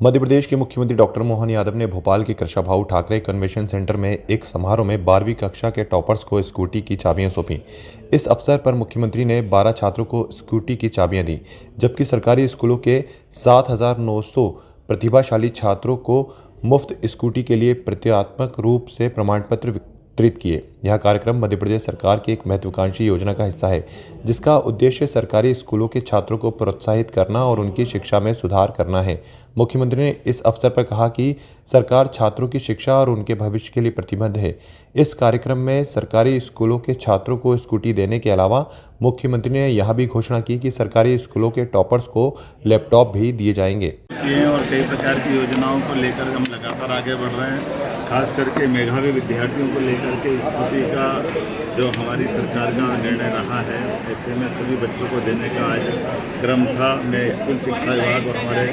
मध्य प्रदेश के मुख्यमंत्री डॉक्टर मोहन यादव ने भोपाल के कृशाभाऊ ठाकरे कन्वेंशन सेंटर में एक समारोह में 12वीं कक्षा के टॉपर्स को स्कूटी की चाबियां सौंपी। इस अवसर पर मुख्यमंत्री ने 12 छात्रों को स्कूटी की चाबियां दी, जबकि सरकारी स्कूलों के 7,900 प्रतिभाशाली छात्रों को मुफ्त स्कूटी के लिए प्रतीकात्मक रूप से प्रमाण पत्र वितरित किए। यह कार्यक्रम मध्य प्रदेश सरकार की एक महत्वाकांक्षी योजना का हिस्सा है, जिसका उद्देश्य सरकारी स्कूलों के छात्रों को प्रोत्साहित करना और उनकी शिक्षा में सुधार करना है। मुख्यमंत्री ने इस अवसर पर कहा कि सरकार छात्रों की शिक्षा और उनके भविष्य के लिए प्रतिबद्ध है। इस कार्यक्रम में सरकारी स्कूलों के छात्रों को स्कूटी देने के अलावा मुख्यमंत्री ने यह भी घोषणा की कि सरकारी स्कूलों के टॉपर्स को लैपटॉप भी दिए जाएंगे। और कई प्रकार की योजनाओं को लेकर हम लगातार आगे बढ़ रहे हैं। खास करके मेधावी विद्यार्थियों को लेकर के स्कूटी का जो हमारी सरकार का निर्णय रहा है, ऐसे में सभी बच्चों को देने का आज क्रम था। मैं स्कूल शिक्षा विभाग और हमारे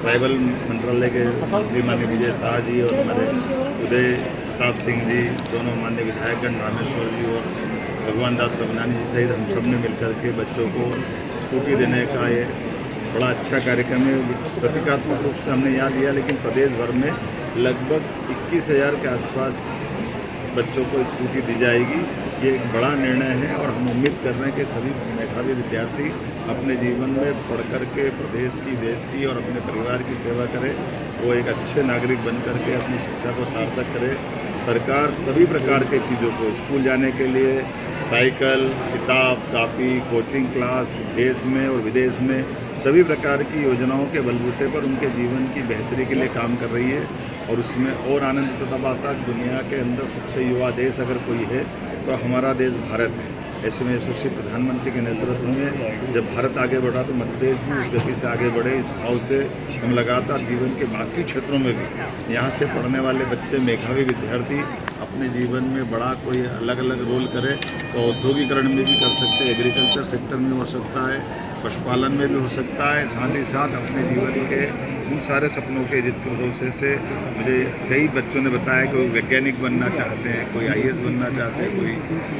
ट्राइबल मंत्रालय के मंत्री माननीय विजय शाह जी और हमारे उदय प्रताप सिंह जी, दोनों माननीय विधायकगण रामेश्वर जी और भगवान दास सबनानी जी सहित हम सब ने मिलकर के बच्चों को स्कूटी देने का ये बड़ा अच्छा कार्यक्रम है। प्रतीकात्मक रूप से हमने यहाँ दिया, लेकिन प्रदेश भर में लगभग 21,000 के आसपास बच्चों को स्कूटी दी जाएगी। ये एक बड़ा निर्णय है और हम उम्मीद कर रहे हैं कि सभी मेधावी विद्यार्थी अपने जीवन में पढ़ कर के प्रदेश की, देश की और अपने परिवार की सेवा करें, वो एक अच्छे नागरिक बन कर के अपनी शिक्षा को सार्थक करें। सरकार सभी प्रकार के चीज़ों को स्कूल जाने के लिए साइकिल, किताब, कापी, कोचिंग क्लास, देश में और विदेश में सभी प्रकार की योजनाओं के बलबूते पर उनके जीवन की बेहतरी के लिए काम कर रही है। और उसमें और आनंद तब आता है, दुनिया के अंदर सबसे युवा देश अगर कोई है तो हमारा देश भारत है। ऐसे में यशस्वी प्रधानमंत्री के नेतृत्व में जब भारत आगे बढ़ा तो मध्य प्रदेश भी उस गति से आगे बढ़े। इस भाव से हम लगातार जीवन के बाकी क्षेत्रों में भी यहाँ से पढ़ने वाले बच्चे, मेधावी विद्यार्थी अपने जीवन में बड़ा कोई अलग अलग रोल करे तो औद्योगिकरण में भी कर सकते हैं, एग्रीकल्चर सेक्टर में हो सकता है, पशुपालन में भी हो सकता है। साथ ही साथ अपने जीवन के उन सारे सपनों के जिसके भरोसे से मुझे कई बच्चों ने बताया कि कोई वैज्ञानिक बनना चाहते हैं, कोई IAS बनना चाहते हैं, कोई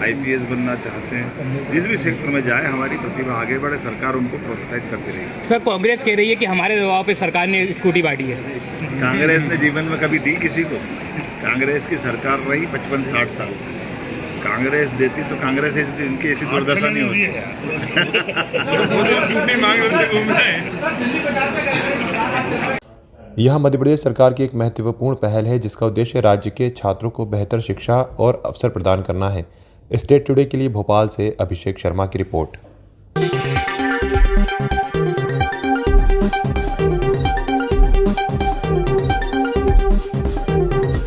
IPS बनना चाहते हैं। जिस भी क्षेत्र में जाए हमारी प्रतिभा आगे बढ़े, सरकार उनको प्रोत्साहित करती रही। सर, कांग्रेस कह रही है कि हमारे दबाव पे सरकार ने स्कूटी बांटी है। कांग्रेस ने जीवन में कभी दी किसी को? कांग्रेस की सरकार रही 55-60 साल। कांग्रेस देती तो कांग्रेस इनकी ऐसी दुर्दशा नहीं होती। यह मध्य प्रदेश सरकार की एक महत्वपूर्ण पहल है, जिसका उद्देश्य राज्य के छात्रों को बेहतर शिक्षा और अवसर प्रदान करना है। स्टेट टुडे के लिए भोपाल से अभिषेक शर्मा की रिपोर्ट।